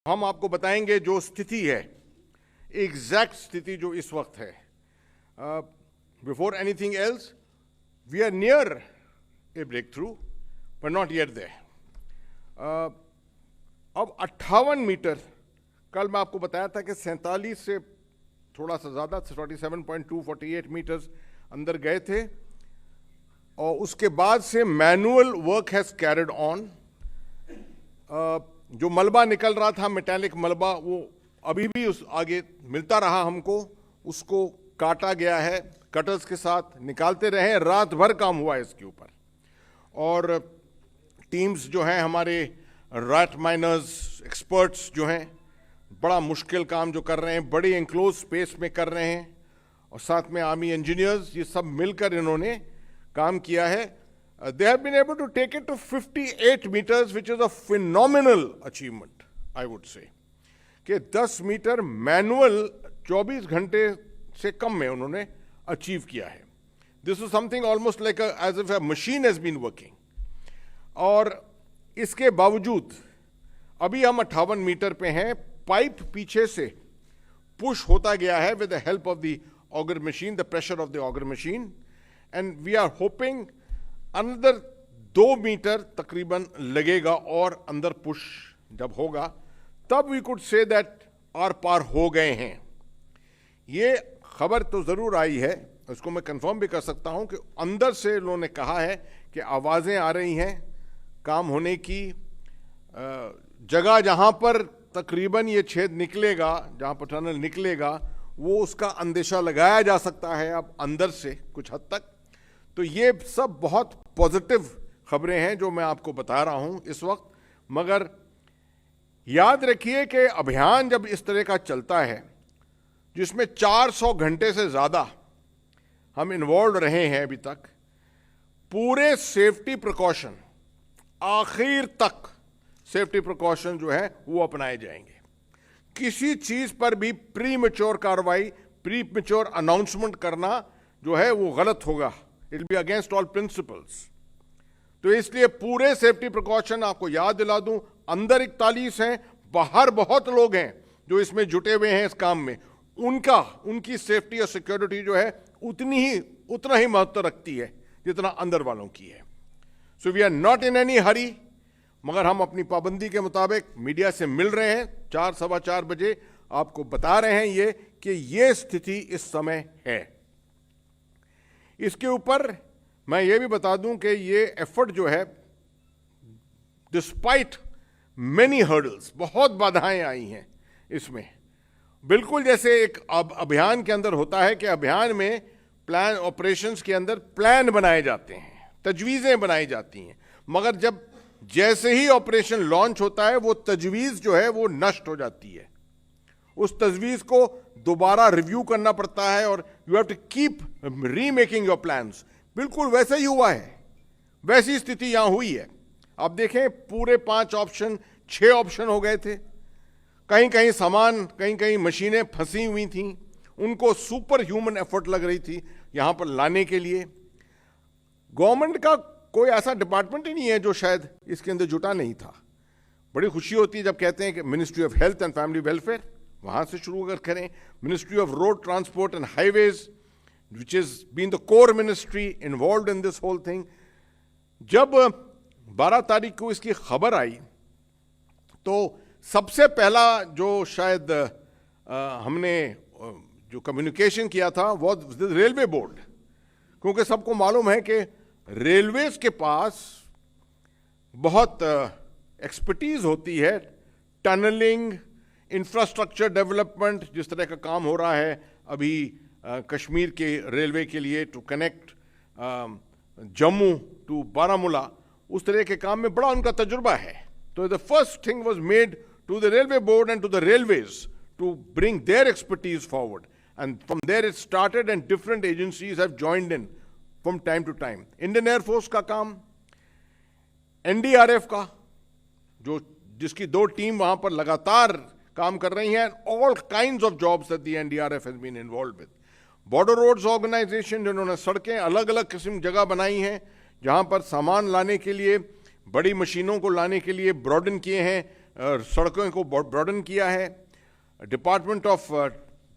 हम आपको बताएंगे जो स्थिति है, एग्जैक्ट स्थिति जो इस वक्त है। Before anything else, we are near a breakthrough but not yet there. अब 58 मीटर, कल मैं आपको बताया था कि 47 से थोड़ा सा ज़्यादा 47.2 48 मीटर्स अंदर गए थे, और उसके बाद से manual work has carried on. जो मलबा निकल रहा था, मेटालिक मलबा, वो अभी भी उस आगे मिलता रहा हमको, उसको काटा गया है, कटर्स के साथ निकालते रहे। रात भर काम हुआ इसके ऊपर, और टीम्स जो हैं हमारे रैट माइनर्स एक्सपर्ट्स जो हैं, बड़ा मुश्किल काम जो कर रहे हैं, बड़ी एनक्लोज स्पेस में कर रहे हैं, और साथ में आर्मी इंजीनियर्स, ये सब मिलकर इन्होंने काम किया है। They have been able to take it to 58 meters, which is a phenomenal achievement, I would say. कि 10 मीटर मैनुअल 24 घंटे से कम में उन्होंने अचीव किया है। This is something almost like as if a machine has been working. और इसके बावजूद अभी हम 58 मीटर पे हैं। पाइप पीछे से पुश होता गया है with the help of the auger machine, the pressure of the auger machine, and we are hoping अंदर 2 मीटर तकरीबन लगेगा, और अंदर पुश जब होगा तब वी कुड से दैट आर पार हो गए हैं। ये खबर तो ज़रूर आई है, उसको मैं कंफर्म भी कर सकता हूं कि अंदर से उन्होंने कहा है कि आवाज़ें आ रही हैं काम होने की। जगह जहां पर तकरीबन ये छेद निकलेगा, जहां पर टनल निकलेगा, वो उसका अंदेशा लगाया जा सकता है अब अंदर से कुछ हद तक। तो ये सब बहुत पॉजिटिव खबरें हैं जो मैं आपको बता रहा हूं इस वक्त। मगर याद रखिए कि अभियान जब इस तरह का चलता है, जिसमें 400 घंटे से ज़्यादा हम इन्वॉल्व रहे हैं अभी तक, पूरे सेफ्टी प्रिकॉशन, आखिर तक सेफ्टी प्रिकॉशन जो है वो अपनाए जाएंगे। किसी चीज़ पर भी प्री मैच्योर कार्रवाई, प्री मैच्योर अनाउंसमेंट करना जो है वो गलत होगा। It be against all principles. तो इसलिए पूरे सेफ्टी प्रिकॉशन, आपको याद दिला दूं, अंदर 41 हैं, बाहर बहुत लोग हैं जो इसमें जुटे हुए हैं इस काम में। उनकी सेफ्टी और सिक्योरिटी जो है उतना ही महत्व रखती है जितना अंदर वालों की है। So we are not in any hurry, मगर हम अपनी पाबंदी के मुताबिक मीडिया से मिल रहे हैं। 4 सवा 4 बजे आपको बता रहे हैं ये कि ये स्थिति इस समय है। इसके ऊपर मैं ये भी बता दूं कि ये एफर्ट जो है, डिस्पाइट मेनी हर्डल्स, बहुत बाधाएं आई हैं इसमें। बिल्कुल जैसे एक अभियान के अंदर होता है कि अभियान में प्लान, ऑपरेशंस के अंदर प्लान बनाए जाते हैं, तजवीज़ें बनाई जाती हैं, मगर जब जैसे ही ऑपरेशन लॉन्च होता है वो तजवीज़ जो है वो नष्ट हो जाती है। उस तजवीज़ को दोबारा रिव्यू करना पड़ता है, और you have to keep remaking your plans. बिल्कुल वैसे ही हुआ है, वैसी स्थिति यहां हुई है। आप देखें, पूरे 5 ऑप्शन 6 ऑप्शन हो गए थे। कहीं कहीं सामान, कहीं कहीं मशीनें फंसी हुई थीं, उनको सुपर ह्यूमन एफर्ट लग रही थी यहां पर लाने के लिए। गवर्नमेंट का कोई ऐसा डिपार्टमेंट ही नहीं है जो शायद इसके अंदर जुटा नहीं था। बड़ी खुशी होती है जब कहते हैं कि ministry of health and family welfare, वहां से शुरू अगर करें, ministry of road transport and highways, which is been the core ministry involved in this whole thing. जब 12 तारीख को इसकी खबर आई तो सबसे पहला जो शायद हमने जो कम्युनिकेशन किया था वो रेलवे बोर्ड, क्योंकि सबको मालूम है कि रेलवेज के पास बहुत एक्सपर्टीज होती है, टनलिंग, इंफ्रास्ट्रक्चर डेवलपमेंट, जिस तरह का काम हो रहा है अभी कश्मीर के रेलवे के लिए to connect Jammu to Baramulla, उस तरह के काम में बड़ा उनका तजुर्बा है। तो the first thing was made to the railway board and to the railways to bring their expertise forward, and from there it started and different agencies have joined in from time to time. Indian air force का काम, NDRF का, जिसकी 2 team वहां पर लगातार काम कर रही हैं, all kinds of jobs that the NDRF has been involved with. Border Roads Organisation, जिन्होंने सड़कें अलग अलग किस्म जगह बनाई हैं जहां पर सामान लाने के लिए, बड़ी मशीनों को लाने के लिए ब्रॉडन किए हैं सड़कों को ब्रॉडन किया है। डिपार्टमेंट ऑफ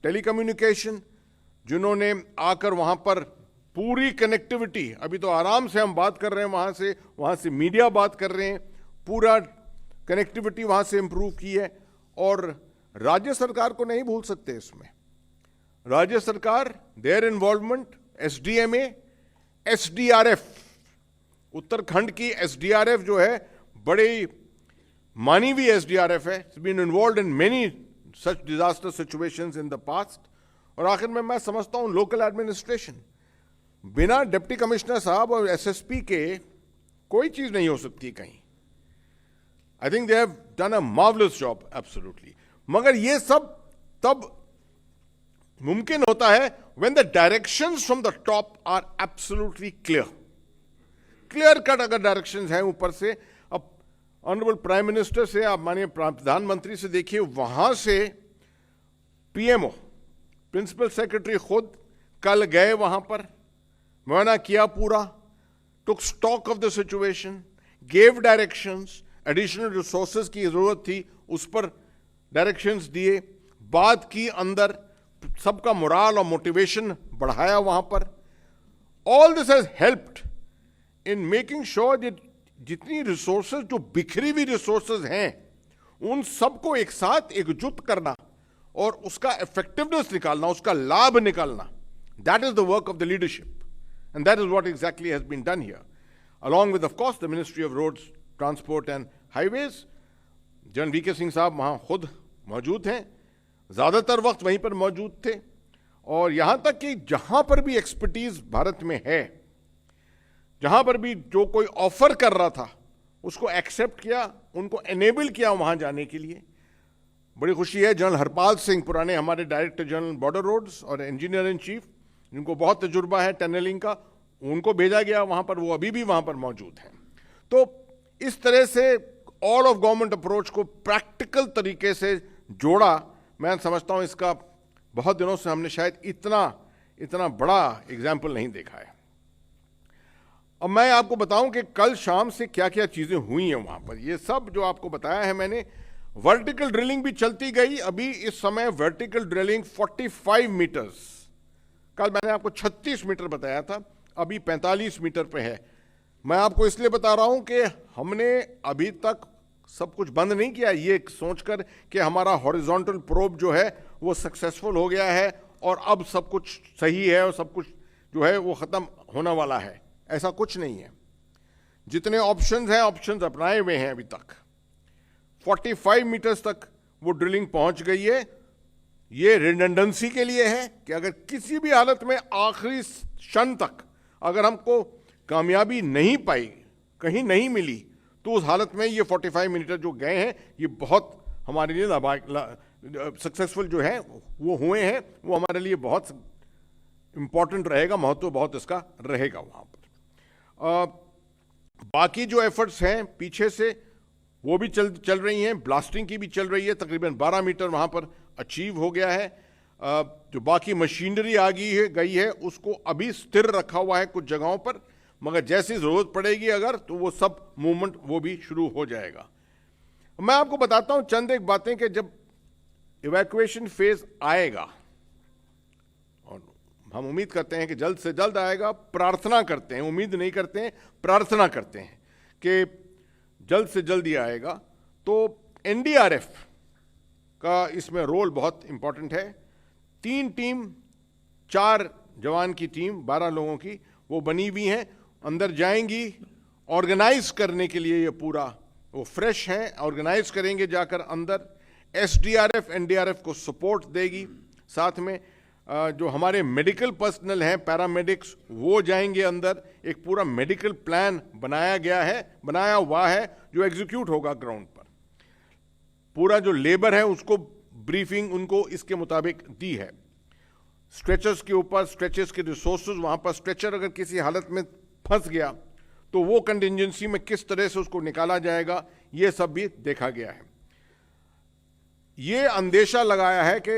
टेलीकम्युनिकेशन, जिन्होंने आकर वहां पर पूरी कनेक्टिविटी, अभी तो आराम से हम बात कर रहे हैं, वहां से मीडिया बात कर रहे हैं, पूरा कनेक्टिविटी वहां से इंप्रूव की है। और राज्य सरकार को नहीं भूल सकते इसमें। राज्य सरकार, their involvement, SDMA, SDRF, Uttarakhand की एसडीआरएफ जो है बड़ी मानी हुई एसडीआरएफ है, it's been involved in many such disaster situations in the past. और आखिर में मैं समझता हूं लोकल एडमिनिस्ट्रेशन, बिना डिप्टी कमिश्नर साहब और एसएसपी के कोई चीज नहीं हो सकती कहीं। I think they have done a marvellous job, absolutely. मगर ये सब तब मुमकिन होता है when the directions from the top are absolutely clear cut. अगर डायरेक्शंस हैं ऊपर से, अब ऑनरेबल प्राइम मिनिस्टर से, आप मानिए प्रधानमंत्री से देखिए, वहां से पीएमओ, प्रिंसिपल सेक्रेटरी खुद कल गए वहां पर, मुआयना किया पूरा, took stock of the situation, gave directions, additional resources की जरूरत थी उस पर डायरेक्शंस दिए, बात की, अंदर सबका मोराल और मोटिवेशन बढ़ाया वहां पर। All this has helped in making sure that जितनी रिसोर्सेज, जो बिखरी हुई रिसोर्सेज हैं, उन सबको एक साथ एकजुट करना और उसका इफेक्टिवनेस निकालना, उसका लाभ निकालना, that is the work of the leadership, and that is what exactly has been done here, along with of course the Ministry of Roads, Transport and Highways। General VK Singh साहब वहां खुद मौजूद हैं, ज्यादातर वक्त वहीं पर मौजूद थे। और यहां तक कि जहां पर भी एक्सपर्टीज भारत में है, जहां पर भी जो कोई ऑफर कर रहा था, उसको एक्सेप्ट किया, उनको एनेबल किया वहां जाने के लिए। बड़ी खुशी है, जनरल हरपाल सिंह, पुराने हमारे डायरेक्टर जनरल बॉर्डर रोड्स और इंजीनियर इन चीफ, जिनको बहुत तजुर्बा है टनलिंग का, उनको भेजा गया वहां पर, वो अभी भी वहां पर मौजूद हैं। तो इस तरह से ऑल ऑफ गवर्नमेंट अप्रोच को प्रैक्टिकल तरीके से जोड़ा। मैं समझता हूं इसका बहुत दिनों से हमने शायद इतना बड़ा एग्जाम्पल नहीं देखा है। अब मैं आपको बताऊं कि कल शाम से क्या क्या चीजें हुई हैं वहां पर। ये सब जो आपको बताया है मैंने, वर्टिकल ड्रिलिंग भी चलती गई। अभी इस समय वर्टिकल ड्रिलिंग 45 मीटर्स, कल मैंने आपको 36 मीटर बताया था, अभी 45 मीटर पे है। मैं आपको इसलिए बता रहा हूं कि हमने अभी तक सब कुछ बंद नहीं किया, ये सोचकर कि हमारा हॉरिजॉन्टल प्रोब जो है वो सक्सेसफुल हो गया है और अब सब कुछ सही है और सब कुछ जो है वो खत्म होने वाला है। ऐसा कुछ नहीं है। जितने ऑप्शंस हैं, ऑप्शंस अपनाए हुए हैं अभी तक। 45 मीटर्स तक वो ड्रिलिंग पहुंच गई है। ये रिडंडेंसी के लिए है कि अगर किसी भी हालत में आखिरी क्षण तक अगर हमको कामयाबी नहीं पाई, कहीं नहीं मिली, तो उस हालत में ये 45 मीटर जो गए हैं, ये बहुत हमारे लिए सक्सेसफुल जो है वो हुए हैं, वो हमारे लिए बहुत इंपॉर्टेंट रहेगा, महत्व बहुत इसका रहेगा वहां पर। बाकी जो एफर्ट्स हैं पीछे से वो भी चल रही हैं, ब्लास्टिंग की भी चल रही है। तकरीबन 12 मीटर वहां पर अचीव हो गया है। जो बाकी मशीनरी आ गई है उसको अभी स्थिर रखा हुआ है कुछ जगहों पर, मगर जैसी जरूरत पड़ेगी अगर, तो वो सब मूवमेंट वो भी शुरू हो जाएगा। मैं आपको बताता हूं चंद एक बातें कि जब इवैक्यूएशन फेज आएगा, और हम उम्मीद करते हैं कि जल्द से जल्द आएगा, प्रार्थना करते हैं, उम्मीद नहीं करते हैं, प्रार्थना करते हैं कि जल्द से जल्द ही आएगा। तो एनडीआरएफ का इसमें रोल बहुत इंपॉर्टेंट है। 3 टीम, 4 जवान की टीम, 12 लोगों की वो बनी हुई हैं, अंदर जाएंगी ऑर्गेनाइज करने के लिए। ये पूरा वो फ्रेश हैं, ऑर्गेनाइज करेंगे जाकर अंदर। एसडीआरएफ एनडीआरएफ को सपोर्ट देगी। साथ में जो हमारे मेडिकल पर्सनल हैं, पैरामेडिक्स, वो जाएंगे अंदर। एक पूरा मेडिकल प्लान बनाया हुआ है जो एग्जीक्यूट होगा ग्राउंड पर। पूरा जो लेबर है उसको ब्रीफिंग उनको इसके मुताबिक दी है। स्ट्रेचर्स के ऊपर, स्ट्रेचर्स के रिसोर्सेज, वहां पर स्ट्रेचर अगर किसी हालत में फंस गया तो वो कंटिजेंसी में किस तरह से उसको निकाला जाएगा, ये सब भी देखा गया है। ये अंदेशा लगाया है कि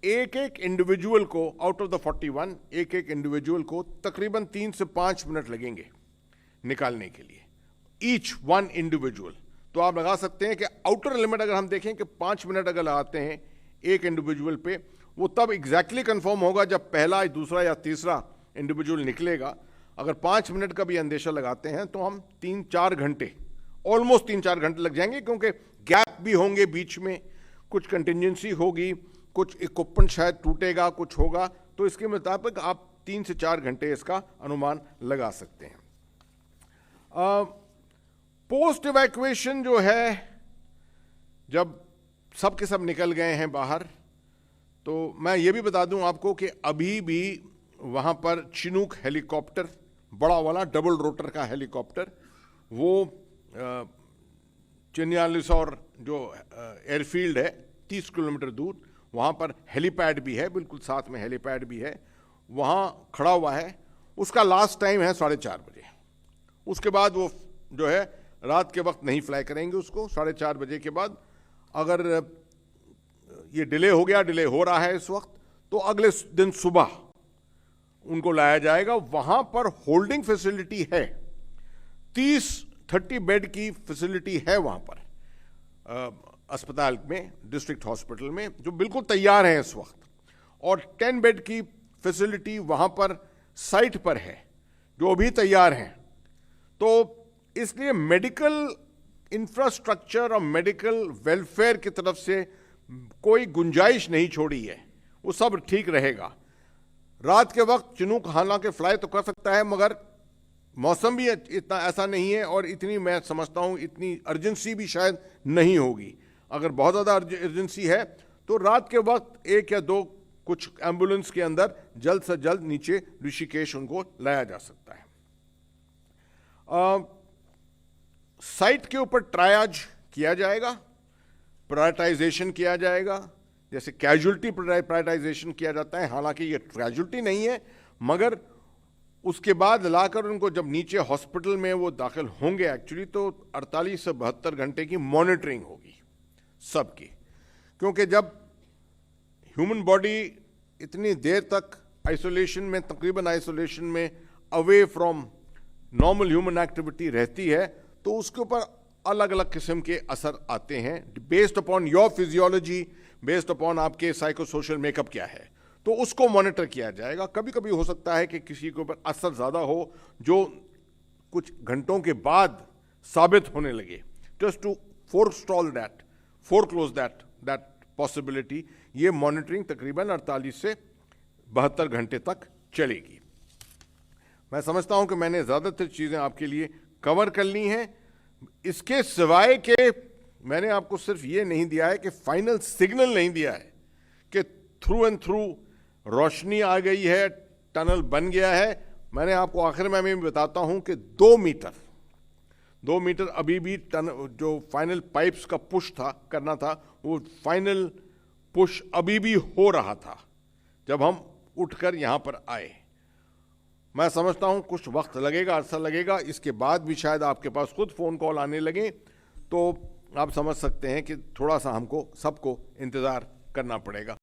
एक एक इंडिविजुअल को, आउट ऑफ द 41, एक एक इंडिविजुअल को तकरीबन 3 से 5 मिनट लगेंगे निकालने के लिए, ईच वन इंडिविजुअल। तो आप लगा सकते हैं कि आउटर लिमिट अगर हम देखें कि 5 मिनट अगर लगाते हैं एक इंडिविजुअल पे, वो तब एग्जैक्टली कंफर्म होगा जब पहला, दूसरा या तीसरा इंडिविजुअल निकलेगा। अगर 5 मिनट का भी अंदेशा लगाते हैं तो हम 3-4 घंटे, ऑलमोस्ट 3-4 घंटे लग जाएंगे, क्योंकि गैप भी होंगे बीच में, कुछ कंटिजेंसी होगी, कुछ इक्विपमेंट शायद टूटेगा, कुछ होगा, तो इसके मुताबिक आप 3 से 4 घंटे इसका अनुमान लगा सकते हैं। पोस्ट इवैक्यूएशन जो है, जब सब के सब निकल गए हैं बाहर, तो मैं ये भी बता दूं आपको कि अभी भी वहाँ पर चिनूक हेलीकॉप्टर, बड़ा वाला डबल रोटर का हेलीकॉप्टर, वो चिन्यालिसौर जो एयरफील्ड है 30 किलोमीटर दूर, वहाँ पर हेलीपैड भी है, बिल्कुल साथ में हेलीपैड भी है, वहाँ खड़ा हुआ है। उसका लास्ट टाइम है 4:30 बजे। उसके बाद वो जो है रात के वक्त नहीं फ्लाई करेंगे उसको। 4:30 बजे के बाद अगर ये डिले हो गया, डिले हो रहा है इस वक्त, तो अगले दिन सुबह उनको लाया जाएगा। वहां पर होल्डिंग फैसिलिटी है, 30 बेड की फैसिलिटी है वहां पर अस्पताल में, डिस्ट्रिक्ट हॉस्पिटल में, जो बिल्कुल तैयार है इस वक्त, और 10 बेड की फैसिलिटी वहां पर साइट पर है जो अभी तैयार हैं। तो इसलिए मेडिकल इंफ्रास्ट्रक्चर और मेडिकल वेलफेयर की तरफ से कोई गुंजाइश नहीं छोड़ी है, वो सब ठीक रहेगा। रात के वक्त चिनूक हालांकि फ्लाई तो कर सकता है, मगर मौसम भी इतना ऐसा नहीं है, और इतनी, मैं समझता हूं इतनी अर्जेंसी भी शायद नहीं होगी। अगर बहुत ज़्यादा अर्जेंसी है तो रात के वक्त 1 या 2 कुछ एम्बुलेंस के अंदर जल्द से जल्द नीचे ऋषिकेश उनको लाया जा सकता है। साइट के ऊपर ट्रायज किया जाएगा, प्रायोरिटाइजेशन किया जाएगा, जैसे कैजुअल्टी प्रायोरिटाइजेशन किया जाता है। हालांकि ये कैजुअल्टी नहीं है, मगर उसके बाद लाकर उनको जब नीचे हॉस्पिटल में वो दाखिल होंगे एक्चुअली, तो 48 से 72 घंटे की मॉनिटरिंग होगी सबकी, क्योंकि जब ह्यूमन बॉडी इतनी देर तक आइसोलेशन में, तकरीबन आइसोलेशन में, away from normal human activity रहती है, तो उसके ऊपर अलग अलग किस्म के असर आते हैं, based upon your physiology, based upon आपके साइकोसोशल मेकअप क्या है, तो उसको मॉनिटर किया जाएगा। कभी कभी हो सकता है कि किसी के ऊपर असर ज़्यादा हो, जो कुछ घंटों के बाद साबित होने लगे, just to foreclose that possibility. ये मॉनिटरिंग तकरीबन 48 से 72 घंटे तक चलेगी। मैं समझता हूं कि मैंने ज़्यादातर चीज़ें आपके लिए कवर कर ली हैं। इसके सिवाय के मैंने आपको सिर्फ ये नहीं दिया है कि फाइनल सिग्नल नहीं दिया है कि थ्रू एंड थ्रू रोशनी आ गई है, टनल बन गया है। मैंने आपको आखिर में मैं बताता हूं कि 2 मीटर अभी भी जो फाइनल पाइप्स का पुश था, करना था, वो फाइनल पुश अभी भी हो रहा था जब हम उठकर यहां पर आए। मैं समझता हूं कुछ वक्त लगेगा, अरसा लगेगा, इसके बाद भी शायद आपके पास खुद फ़ोन कॉल आने लगे, तो आप समझ सकते हैं कि थोड़ा सा हमको सबको इंतज़ार करना पड़ेगा।